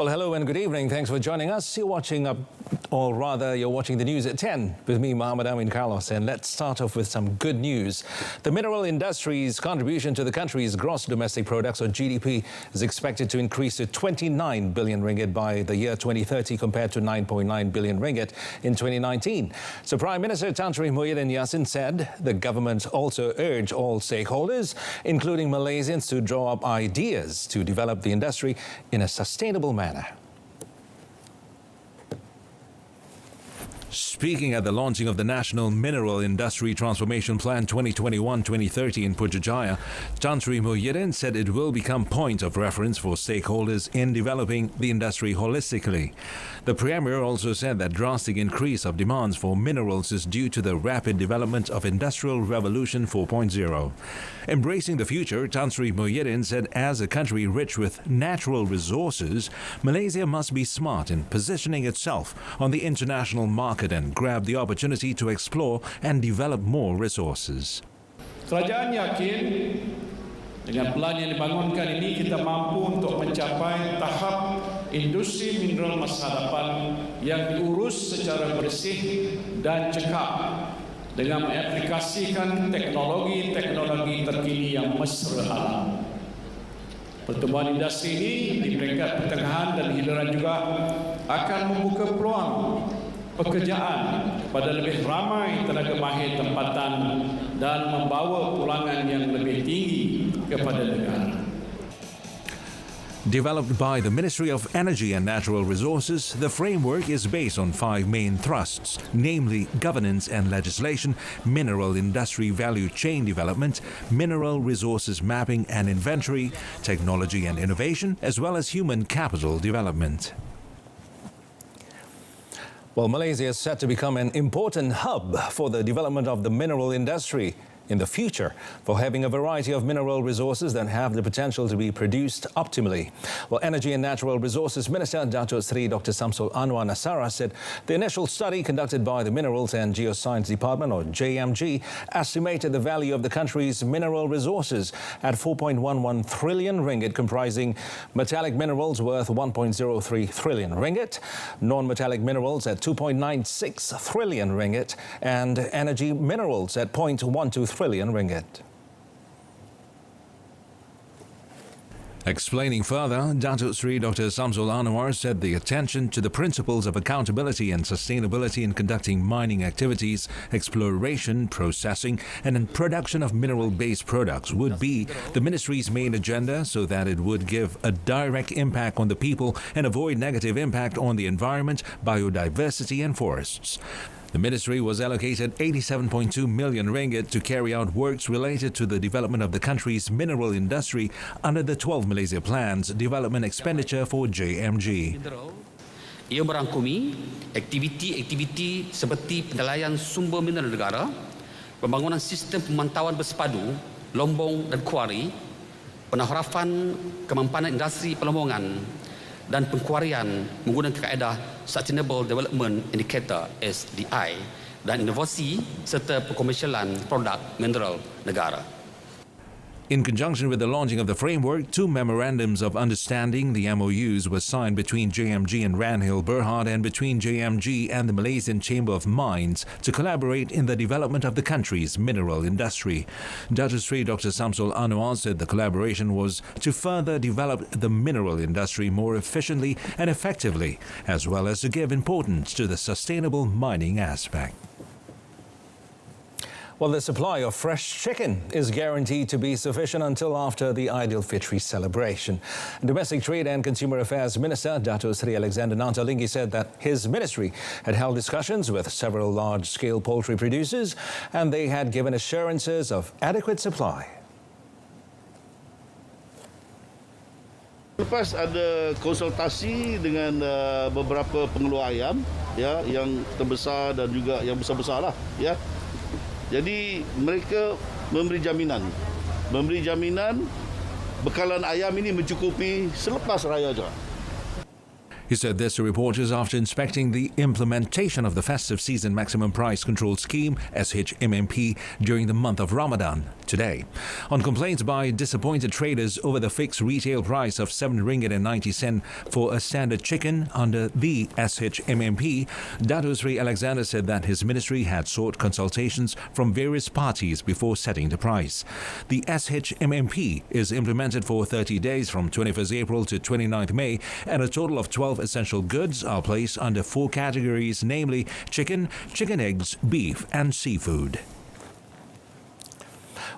Well, hello and good evening. Thanks for joining us. You're watching you're watching the news at 10 with me, Muhammad Amin Carlos. And let's start off with some good news. The mineral industry's contribution to the country's gross domestic products, or GDP, is expected to increase to 29 billion ringgit by the year 2030 compared to 9.9 billion ringgit in 2019. So Prime Minister Tan Sri Muhyiddin Yassin said the government also urged all stakeholders, including Malaysians, to draw up ideas to develop the industry in a sustainable manner. Speaking at the launching of the National Mineral Industry Transformation Plan 2021-2030 in Putrajaya, Tan Sri Muhyiddin said it will become point of reference for stakeholders in developing the industry holistically. The Premier also said that drastic increase of demands for minerals is due to the rapid development of Industrial Revolution 4.0. Embracing the future, Tan Sri Muhyiddin said as a country rich with natural resources, Malaysia must be smart in positioning itself on the international market and grab the opportunity to explore and develop more resources. Kerajaan yakin dengan plan yang dibangunkan ini kita mampu untuk mencapai tahap industri mineral masa hadapan yang diurus secara bersih dan cekap dengan mengaplikasikan teknologi-teknologi terkini yang mesra alam. Pertumbuhan industri ini di peringkat pertengahan dan hiliran juga akan membuka peluang pekerjaan pada lebih ramai tenaga mahir tempatan dan membawa pulangan yang lebih tinggi kepada negara. Developed by the Ministry of Energy and Natural Resources, the framework is based on 5 main thrusts, namely governance and legislation, mineral industry value chain development, mineral resources mapping and inventory, technology and innovation, as well as human capital development. Well, Malaysia is set to become an important hub for the development of the mineral industry in the future, for having a variety of mineral resources that have the potential to be produced optimally. Well, Energy and Natural Resources Minister Datuk Seri Dr. Samsul Anwar Nasara said the initial study conducted by the Minerals and Geoscience Department, or JMG, estimated the value of the country's mineral resources at 4.11 trillion ringgit, comprising metallic minerals worth 1.03 trillion ringgit, non-metallic minerals at 2.96 trillion ringgit, and energy minerals at 0.12 trillion ringgit. Explaining further, Datuk Seri Dr. Samsul Anwar said the attention to the principles of accountability and sustainability in conducting mining activities, exploration, processing and production of mineral-based products would be the ministry's main agenda, so that it would give a direct impact on the people and avoid negative impact on the environment, biodiversity and forests. The ministry was allocated 87.2 million ringgit to carry out works related to the development of the country's mineral industry under the 12 Malaysia Plan's development expenditure for JMG. Ia merangkumi aktiviti-aktiviti seperti penilaian sumber mineral negara, pembangunan sistem pemantauan bersepadu, lombong dan kuari, penahurafan kemampanan industri pelombongan, dan pengkuarian menggunakan kaedah Sustainable Development Indicator SDI dan inovasi serta perkomersialan produk mineral negara. In conjunction with the launching of the framework, 2 memorandums of understanding, the MOUs, were signed between JMG and Ranhill Berhad and between JMG and the Malaysian Chamber of Mines to collaborate in the development of the country's mineral industry. Datuk Seri Dr. Samsul Anwar said the collaboration was to further develop the mineral industry more efficiently and effectively, as well as to give importance to the sustainable mining aspect. Well, the supply of fresh chicken is guaranteed to be sufficient until after the Aidilfitri celebration. Domestic Trade and Consumer Affairs Minister Datuk Seri Alexander Nantalingi said that his ministry had held discussions with several large-scale poultry producers and they had given assurances of adequate supply. Lepas ada konsultasi dengan beberapa pengeluar ayam, ya, yang terbesar dan juga yang besar-besar lah, ya. Jadi mereka memberi jaminan bekalan ayam ini mencukupi selepas raya juga. He said this to reporters after inspecting the implementation of the festive season maximum price control scheme, SHMMP, during the month of Ramadan today. On complaints by disappointed traders over the fixed retail price of 7 ringgit and 90 cent for a standard chicken under the SHMMP, Dato Sri Alexander said that his ministry had sought consultations from various parties before setting the price. The SHMMP is implemented for 30 days from 21st April to 29th May, and a total of 12 essential goods are placed under 4 categories, namely chicken, chicken eggs, beef and seafood.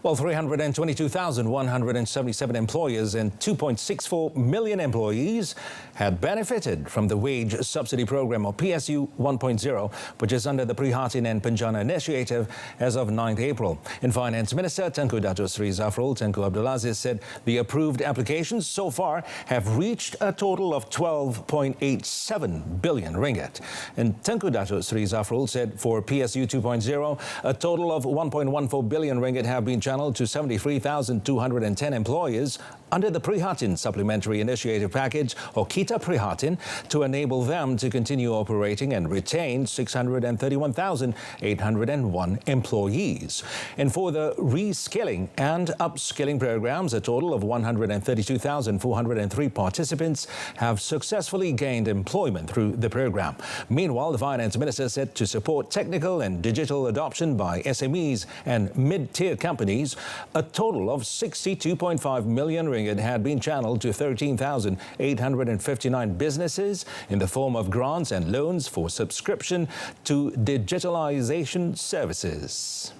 Well, 322,177 employers and 2.64 million employees had benefited from the Wage Subsidy Program, or PSU 1.0, which is under the Prihatin and Penjana Initiative as of 9th April. And Finance Minister Tengku Dato Sri Zafrul Tengku Abdul Aziz said the approved applications so far have reached a total of 12.87 billion ringgit. And Tengku Dato Sri Zafrul said for PSU 2.0, a total of 1.14 billion ringgit have been channeled to 73,210 employers under the Prihatin Supplementary Initiative Package, or Kita Prihatin, to enable them to continue operating and retain 631,801 employees. And for the reskilling and upskilling programs, a total of 132,403 participants have successfully gained employment through the program. Meanwhile, the Finance Minister said to support technical and digital adoption by SMEs and mid-tier companies, a total of 62.5 million ringgit had been channeled to 13,859 businesses in the form of grants and loans for subscription to digitalization services.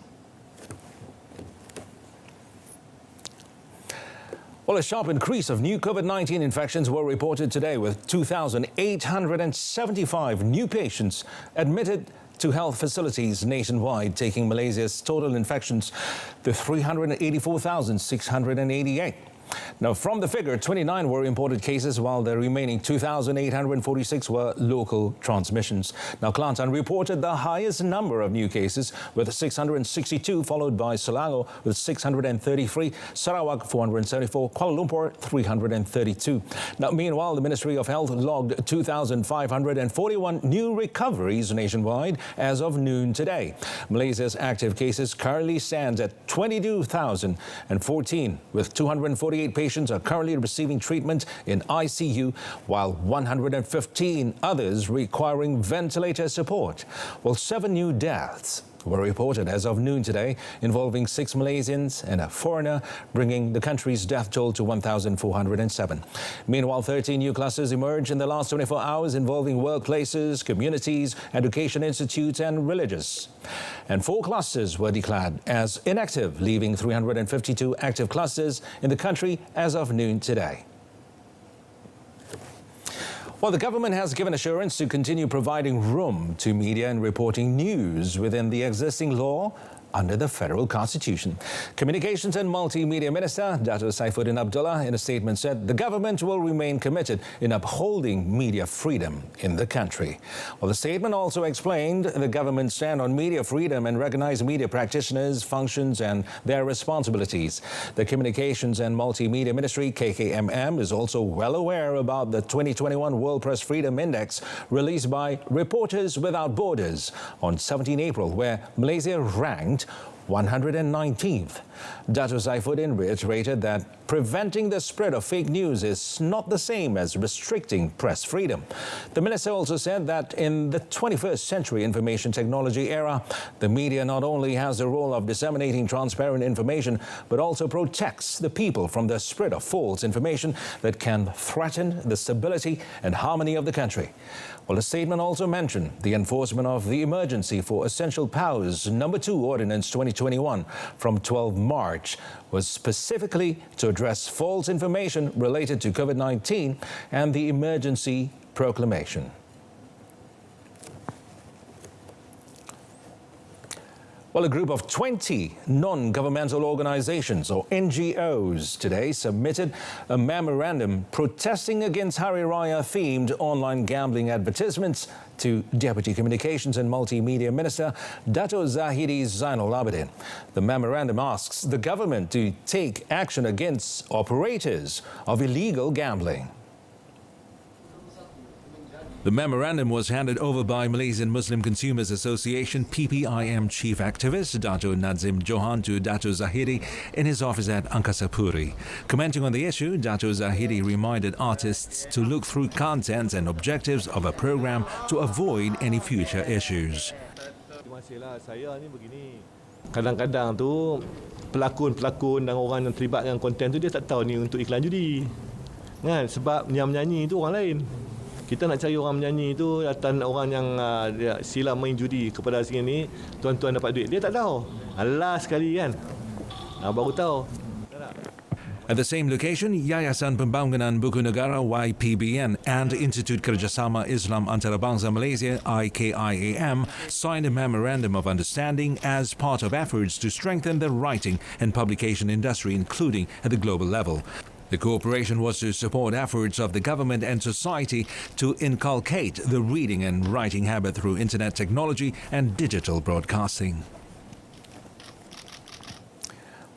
Well, a sharp increase of new COVID-19 infections were reported today, with 2,875 new patients admitted to health facilities nationwide, taking Malaysia's total infections to 384,688. Now, from the figure, 29 were imported cases, while the remaining 2,846 were local transmissions. Now, Kelantan reported the highest number of new cases, with 662, followed by Selangor with 633, Sarawak 474, Kuala Lumpur 332. Now, meanwhile, the Ministry of Health logged 2,541 new recoveries nationwide as of noon today. Malaysia's active cases currently stands at 22,014, with 248 patients are currently receiving treatment in ICU, while 115 others requiring ventilator support. Well, 7 new deaths were reported as of noon today, involving 6 Malaysians and a foreigner, bringing the country's death toll to 1,407. Meanwhile, 13 new clusters emerged in the last 24 hours, involving workplaces, communities, education institutes and religious. And 4 clusters were declared as inactive, leaving 352 active clusters in the country as of noon today. Well, the government has given assurance to continue providing room to media in reporting news within the existing law under the Federal Constitution. Communications and Multimedia Minister Dato Saifuddin Abdullah, in a statement, said the government will remain committed in upholding media freedom in the country. Well, the statement also explained the government's stand on media freedom and recognized media practitioners' functions and their responsibilities. The Communications and Multimedia Ministry, KKMM, is also well aware about the 2021 World Press Freedom Index released by Reporters Without Borders on 17 April, where Malaysia ranked 119th. Dato Saifuddin reiterated that preventing the spread of fake news is not the same as restricting press freedom. The minister also said that in the 21st century information technology era, the media not only has the role of disseminating transparent information, but also protects the people from the spread of false information that can threaten the stability and harmony of the country. Well, the statement also mentioned the enforcement of the Emergency for Essential Powers No. 2 Ordinance 2021 from 12 March was specifically to address false information related to COVID-19 and the emergency proclamation. Well, a group of 20 non-governmental organizations, or NGOs, today submitted a memorandum protesting against Hari Raya-themed online gambling advertisements to Deputy Communications and Multimedia Minister Dato Zahidi Zainul Abidin. The memorandum asks the government to take action against operators of illegal gambling. The memorandum was handed over by Malaysian Muslim Consumers Association PPIM chief activist Dato Nazim Johan to Dato Zahidi in his office at Angkasa Puri. Commenting on the issue, Dato Zahidi reminded artists to look through contents and objectives of a program to avoid any future issues. Saya ni begini. Kadang-kadang tu pelakon-pelakon dan orang yang terlibat dengan konten tu dia tak tahu ni untuk iklan judi. Kan? Sebab yang menyanyi tu orang lain. Kita nak cari orang menyanyi tu datang orang yang silam main judi kepada sini, tuan-tuan dapat duit. Dia tak tahu. Alah sekali kan. Baru tahu. At the same location, Yayasan Pembangunan Buku Negara YPBN and Institute Kerjasama Islam Antarabangsa Malaysia IKIAM signed a memorandum of understanding as part of efforts to strengthen the writing and publication industry, including at the global level. The cooperation was to support efforts of the government and society to inculcate the reading and writing habit through internet technology and digital broadcasting.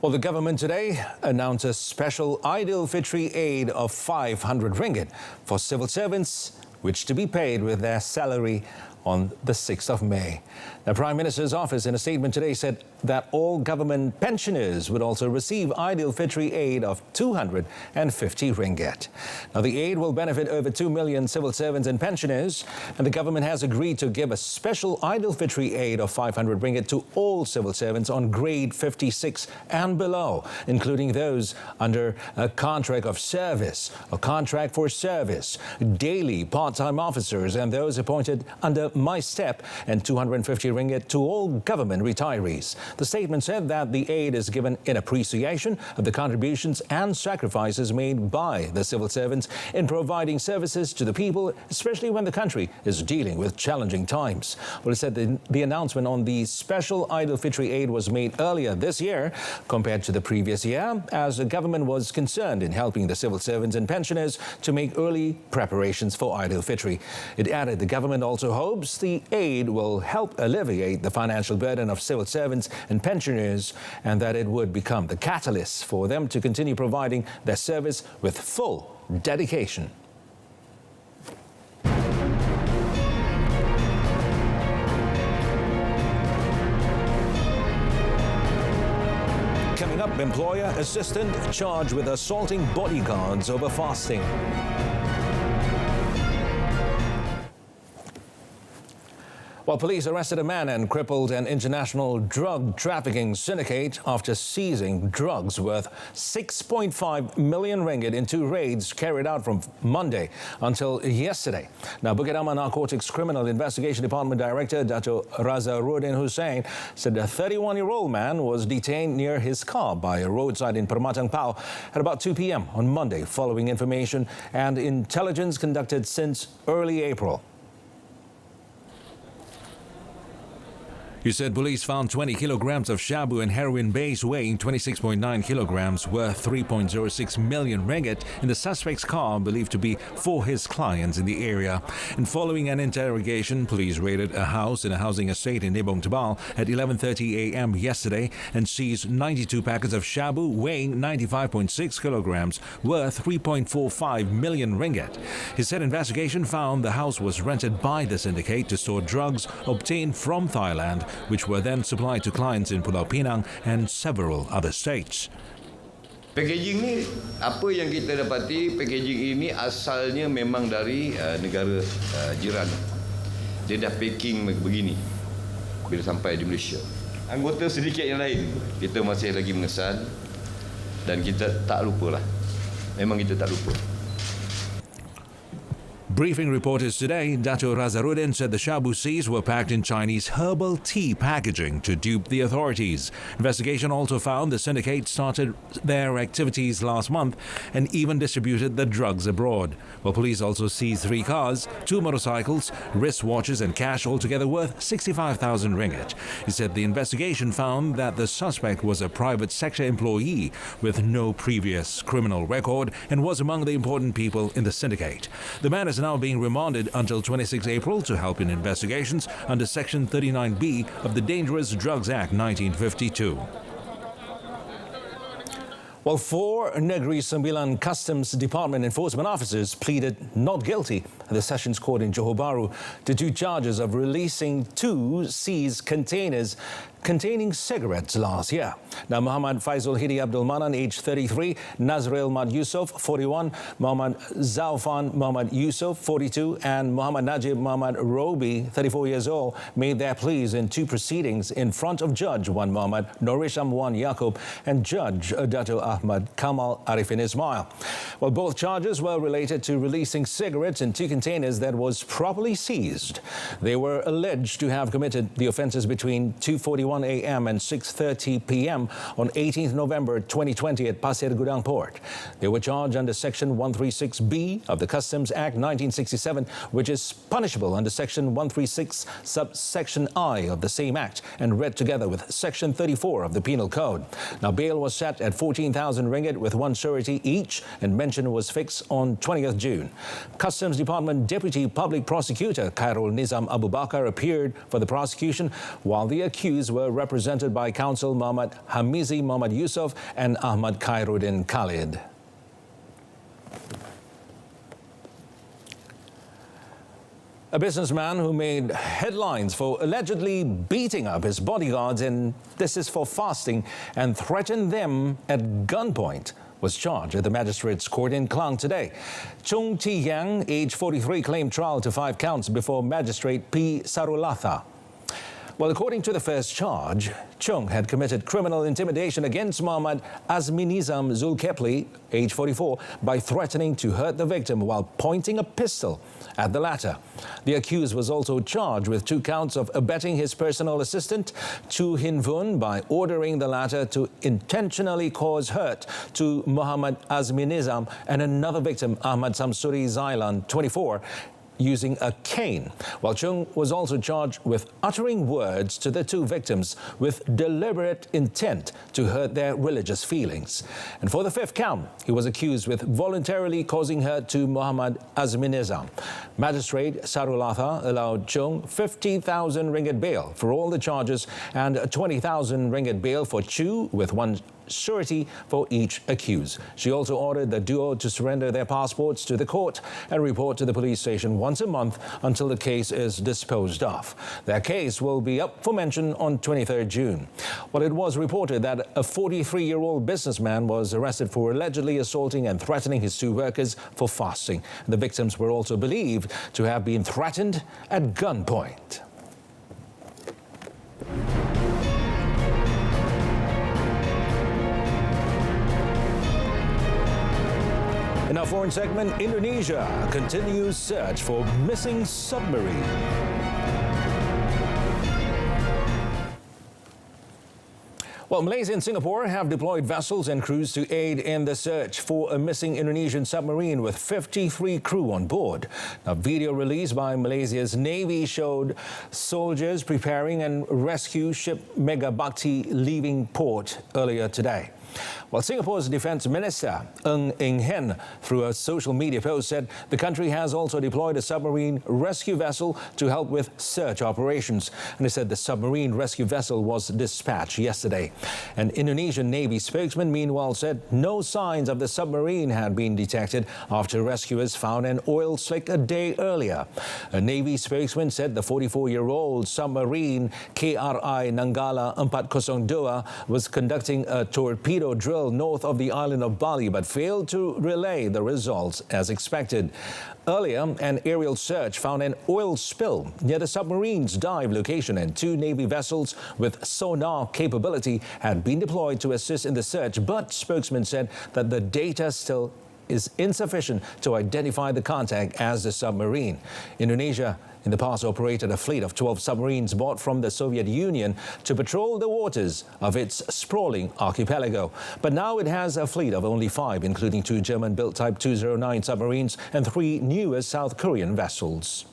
Well, the government today announced a special Aidilfitri aid of 500 ringgit for civil servants, which to be paid with their salary on the 6th of May. The Prime Minister's office in a statement today said that all government pensioners would also receive Aidilfitri aid of 250 ringgit. Now, the aid will benefit over 2 million civil servants and pensioners, and the government has agreed to give a special Aidilfitri aid of 500 ringgit to all civil servants on grade 56 and below, including those under a contract of service, a contract for service, daily part-time officers, and those appointed under My Step, and 250 ringgit to all government retirees. The statement said that the aid is given in appreciation of the contributions and sacrifices made by the civil servants in providing services to the people, especially when the country is dealing with challenging times. Well, it said the announcement on the special Aidilfitri aid was made earlier this year compared to the previous year, as the government was concerned in helping the civil servants and pensioners to make early preparations for Aidilfitri. It added the government also hopes the aid will help alleviate the financial burden of civil servants and pensioners, and that it would become the catalyst for them to continue providing their service with full dedication. Coming up, employer assistant charged with assaulting bodyguards over fasting. While police arrested a man and crippled an international drug trafficking syndicate after seizing drugs worth 6.5 million ringgit in 2 raids carried out from Monday until yesterday. Now, Bukit Aman Narcotics Criminal Investigation Department Director Dato Razaruddin Hussain said a 31-year-old man was detained near his car by a roadside in Permatang Pau at about 2 p.m. on Monday, following information and intelligence conducted since early April. He said police found 20 kilograms of shabu and heroin base weighing 26.9 kilograms worth 3.06 million ringgit in the suspect's car, believed to be for his clients in the area. And following an interrogation, police raided a house in a housing estate in Nebong Tebal at 11:30 a.m. yesterday and seized 92 packets of shabu weighing 95.6 kilograms worth 3.45 million ringgit. He said investigation found the house was rented by the syndicate to store drugs obtained from Thailand, which were then supplied to clients in Pulau Pinang and several other states. Packaging ni, apa yang kita dapati, packaging ini asalnya memang dari negara jiran. Dia dah packing begini bila sampai di Malaysia. Anggota sedikit yang lain, kita masih lagi mengesan dan kita tak lupalah. Memang kita tak lupa. Briefing reporters today, Dato Razaruddin said the shabu seized were packed in Chinese herbal tea packaging to dupe the authorities. Investigation also found the syndicate started their activities last month and even distributed the drugs abroad. Well, police also seized 3 cars, 2 motorcycles, wristwatches and cash altogether worth 65,000 ringgit. He said the investigation found that the suspect was a private sector employee with no previous criminal record and was among the important people in the syndicate. The man is now being remanded until 26 April to help in investigations under Section 39B of the Dangerous Drugs Act 1952. Well, 4 Negeri Sembilan Customs Department enforcement officers pleaded not guilty at the Sessions Court in Johor Bahru to 2 charges of releasing 2 seized containers containing cigarettes last year. Now, Muhammad Faizul Hidi Abdul Manan, aged 33, Nazril Mad Yusof, 41, Muhammad Zaufan Muhammad Yusof, 42, and Muhammad Najib Muhammad Robi, 34 years old, made their pleas in 2 proceedings in front of Judge Wan Muhammad Norish Amwan Yaakob and Judge Dato Ahmad Kamal Arifin Ismail. Well, both charges were related to releasing cigarettes in 2 containers that was properly seized. They were alleged to have committed the offences between 2:41 a.m. and 6:30 p.m. on 18th November 2020 at Pasir Gudang Port. They were charged under Section 136B of the Customs Act 1967, which is punishable under Section 136 subsection I of the same Act and read together with Section 34 of the Penal Code. Now, bail was set at 14,000 ringgit with 1 surety each, and mention was fixed on 20th June. Customs Department Deputy Public Prosecutor Khairul Nizam Abu Bakar appeared for the prosecution, while the accused were represented by counsel Muhammad Hamizi Muhammad Yusof and Ahmad Khairuddin Khalid. A businessman who made headlines for allegedly beating up his bodyguards, and this is for fasting, and threatened them at gunpoint, was charged at the Magistrates Court in Klang today. Chung Ti Yang, age 43, claimed trial to 5 counts before Magistrate P. Sarulatha. Well, according to the first charge, Chung had committed criminal intimidation against Muhammad Azmi Nizam Zulkepli, age 44, by threatening to hurt the victim while pointing a pistol at the latter. The accused was also charged with 2 counts of abetting his personal assistant, Chu Hin Vun, by ordering the latter to intentionally cause hurt to Muhammad Azmi Nizam and another victim, Ahmad Samsuri Zailan, 24, using a cane, while Chung was also charged with uttering words to the 2 victims with deliberate intent to hurt their religious feelings. And for the 5th count, he was accused with voluntarily causing hurt to Muhammad Azmi Nizam. Magistrate Sarulatha allowed Chung 50,000 ringgit bail for all the charges and 20,000 ringgit bail for Chu, with 1 surety for each accused. She also ordered the duo to surrender their passports to the court and report to the police station once a month until the case is disposed of. Their case will be up for mention on 23rd June. Well, it was reported that a 43-year-old businessman was arrested for allegedly assaulting and threatening his 2 workers for fasting. The victims were also believed to have been threatened at gunpoint. In our foreign segment, Indonesia continues search for missing submarine. Well, Malaysia and Singapore have deployed vessels and crews to aid in the search for a missing Indonesian submarine with 53 crew on board. A video released by Malaysia's Navy showed soldiers preparing and rescue ship Megabakti leaving port earlier today. While Singapore's Defence Minister Ng Eng Hen, through a social media post, said the country has also deployed a submarine rescue vessel to help with search operations. And he said the submarine rescue vessel was dispatched yesterday. An Indonesian Navy spokesman, meanwhile, said no signs of the submarine had been detected after rescuers found an oil slick a day earlier. A Navy spokesman said the 44-year-old submarine KRI Nanggala 402 was conducting a torpedo drill north of the island of Bali, but failed to relay the results as expected. Earlier, an aerial search found an oil spill near the submarine's dive location, and 2 Navy vessels with sonar capability had been deployed to assist in the search, but spokesman said that the data still is insufficient to identify the contact as the submarine. Indonesia in the past operated a fleet of 12 submarines bought from the Soviet Union to patrol the waters of its sprawling archipelago. But now it has a fleet of only 5, including 2 German-built Type 209 submarines and 3 newer South Korean vessels.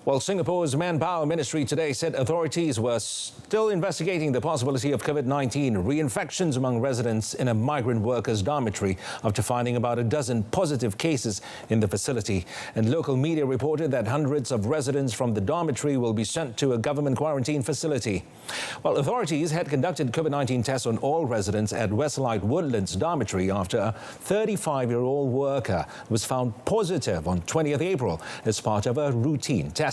Well, Singapore's Manpower Ministry today said authorities were still investigating the possibility of COVID-19 reinfections among residents in a migrant workers' dormitory after finding about a dozen positive cases in the facility. And local media reported that hundreds of residents from the dormitory will be sent to a government quarantine facility. Well, authorities had conducted COVID-19 tests on all residents at Westlight Woodlands dormitory after a 35-year-old worker was found positive on 20th April as part of a routine testing.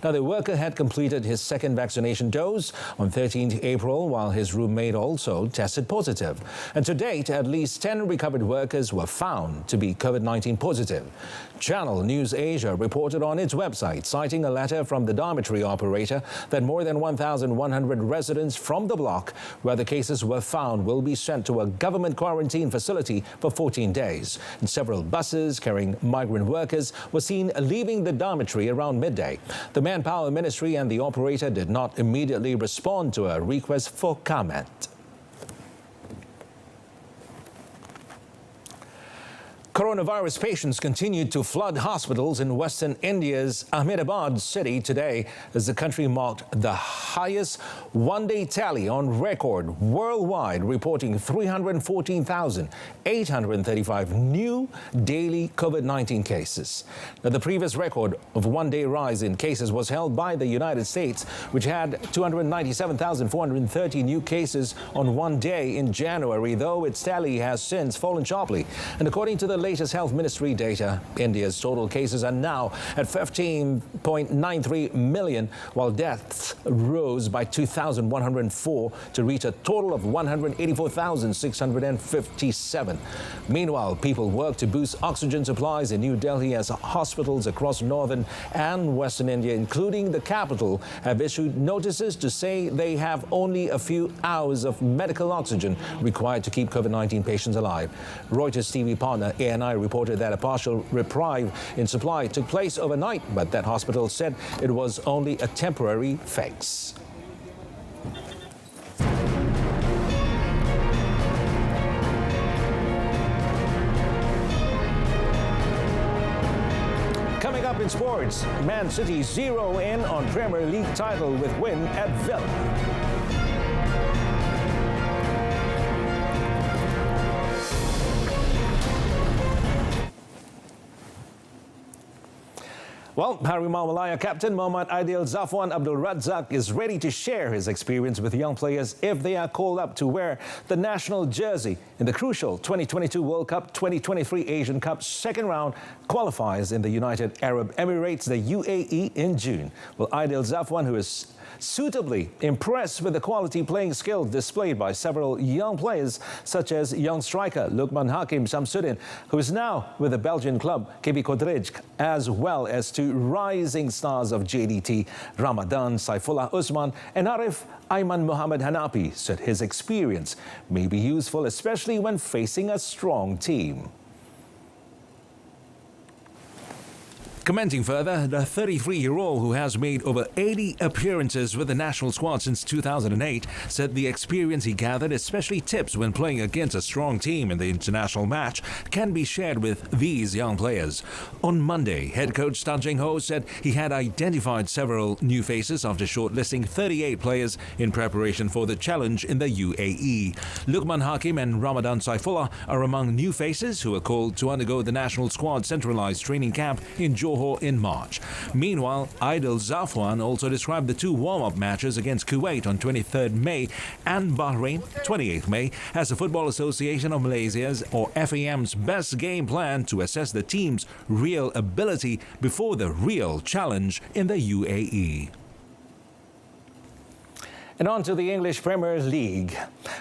Now, the worker had completed his second vaccination dose on 13th April, while his roommate also tested positive. And to date, at least 10 recovered workers were found to be COVID-19 positive. Channel News Asia reported on its website, citing a letter from the dormitory operator, that more than 1,100 residents from the block where the cases were found will be sent to a government quarantine facility for 14 days. And several buses carrying migrant workers were seen leaving the dormitory around midday. The Manpower Ministry and the operator did not immediately respond to a request for comment. Coronavirus patients continued to flood hospitals in western India's Ahmedabad city today as the country marked the highest one-day tally on record worldwide, reporting 314,835 new daily COVID-19 cases. Now, the previous record of one-day rise in cases was held by the United States, which had 297,430 new cases on one day in January, though its tally has since fallen sharply. And according to the latest Health Ministry data, India's total cases are now at 15.93 million, while deaths rose by 2,104 to reach a total of 184,657. Meanwhile, people work to boost oxygen supplies in New Delhi as hospitals across northern and western India, including the capital, have issued notices to say they have only a few hours of medical oxygen required to keep COVID-19 patients alive. Reuters TV partner ANI reported that a partial reprieve in supply took place overnight, but that hospital said it was only a temporary fix. Coming up in sports, Man City zero in on Premier League title with win at Villa. Well, Harimau Malaya captain Mohammad Aidil Zafwan Abdul Razak is ready to share his experience with young players if they are called up to wear the national jersey in the crucial 2022 World Cup 2023 Asian Cup second round qualifiers in the United Arab Emirates, the UAE, in June. Well, Aidil Zafwan, who is suitably impressed with the quality playing skill displayed by several young players, such as young striker Lukman Hakim Shamsuddin, who is now with the Belgian club KB Kodrej, as well as two rising stars of JDT, Ramadan Saifullah Usman and Arif Aiman Muhammad Hanapi, said his experience may be useful, especially when facing a strong team. Commenting further, the 33-year-old, who has made over 80 appearances with the national squad since 2008, said the experience he gathered, especially tips when playing against a strong team in the international match, can be shared with these young players. On Monday, head coach Tan Cheng Ho said he had identified several new faces after shortlisting 38 players in preparation for the challenge in the UAE. Lukman Hakim and Ramadan Saifullah are among new faces who are called to undergo the national squad centralized training camp in Johor in March. Meanwhile, Aidil Zafwan also described the two warm-up matches against Kuwait on 23rd May and Bahrain 28th May as the Football Association of Malaysia's, or FAM's, best game plan to assess the team's real ability before the real challenge in the UAE. And on to the English Premier League.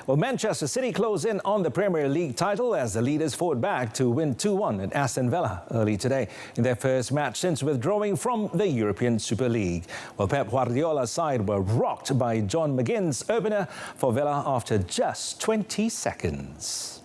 Well, Manchester City closed in on the Premier League title as the leaders fought back to win 2-1 at Aston Villa early today in their first match since withdrawing from the European Super League. Well, Pep Guardiola's side were rocked by John McGinn's opener for Villa after just 20 seconds.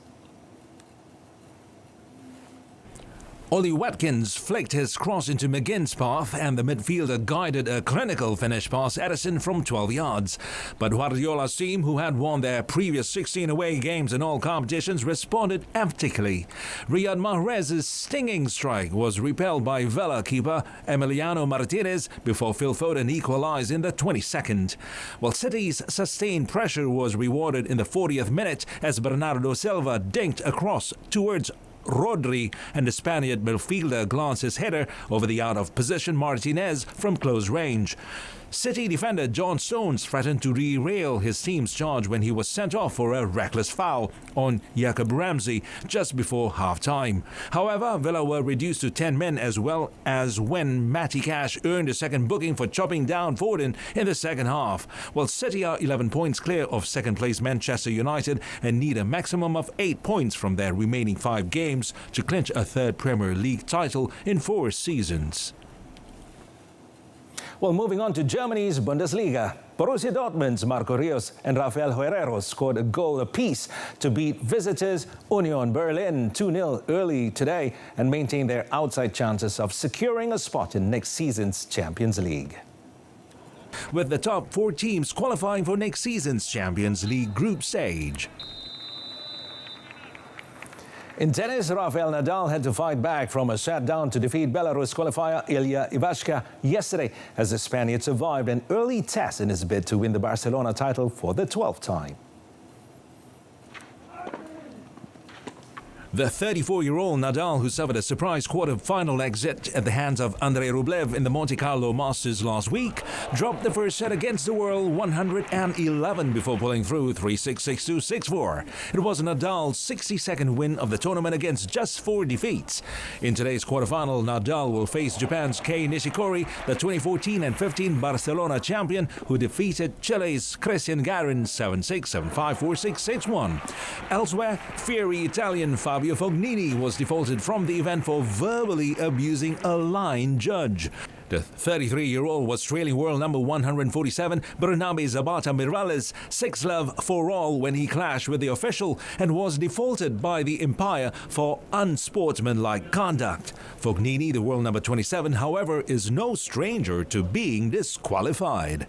Ollie Watkins flicked his cross into McGinn's path and the midfielder guided a clinical finish past Edison from 12 yards. But Guardiola's team, who had won their previous 16 away games in all competitions, responded emphatically. Riyad Mahrez's stinging strike was repelled by Villa keeper Emiliano Martinez before Phil Foden equalised in the 22nd. While City's sustained pressure was rewarded in the 40th minute as Bernardo Silva dinked across towards Rodri and the Spaniard midfielder glanced his header over the out-of-position Martinez from close range. City defender John Stones threatened to derail his team's charge when he was sent off for a reckless foul on Jacob Ramsey just before half-time. However, Villa were reduced to 10 men as well as when Matty Cash earned a second booking for chopping down Foden in the second half. While City are 11 points clear of second-place Manchester United and need a maximum of 8 points from their remaining 5 games to clinch a third Premier League title in 4 seasons. Well, moving on to Germany's Bundesliga. Borussia Dortmund's Marco Rios and Rafael Guerreiro scored a goal apiece to beat visitors Union Berlin 2-0 early today and maintain their outside chances of securing a spot in next season's Champions League. With the top 4 teams qualifying for next season's Champions League group stage. In tennis, Rafael Nadal had to fight back from a shutdown to defeat Belarus qualifier Ilya Ivashka yesterday as the Spaniard survived an early test in his bid to win the Barcelona title for the 12th time. The 34-year-old Nadal, who suffered a surprise quarter-final exit at the hands of Andrei Rublev in the Monte Carlo Masters last week, dropped the first set against the world 111 before pulling through 3-6, 6-2, 6-4. It was Nadal's 62nd win of the tournament against just 4 defeats. In today's quarterfinal, Nadal will face Japan's Kei Nishikori, the 2014 and 15 Barcelona champion, who defeated Chile's Christian Garin 7-6, 7-5, 4-6, 6-1. Elsewhere, fiery Italian Fabio Fognini was defaulted from the event for verbally abusing a line judge. The 33-year-old was trailing world number 147 Bernabe Zapata Miralles 6-love for all when he clashed with the official and was defaulted by the umpire for unsportsmanlike conduct. Fognini, the world number 27, however, is no stranger to being disqualified.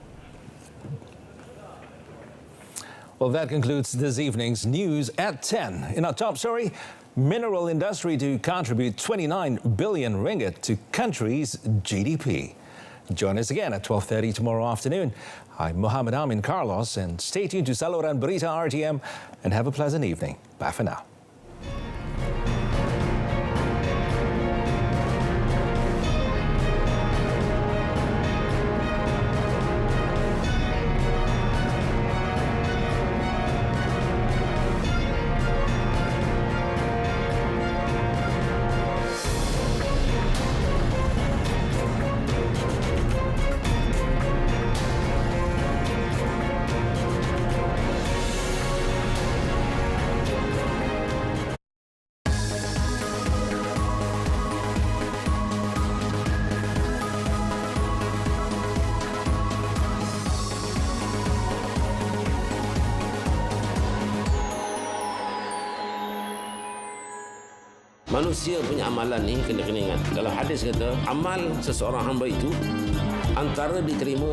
Well, that concludes this evening's news at 10. In our top story, mineral industry to contribute 29 billion ringgit to country's GDP. Join us again at 12:30 tomorrow afternoon. I'm Mohammed Amin Carlos, and stay tuned to Saluran Berita RTM and have a pleasant evening. Bye for now. Manusia punya amalan ni kena ingat. Dalam hadis kata, amal seseorang hamba itu antara diterima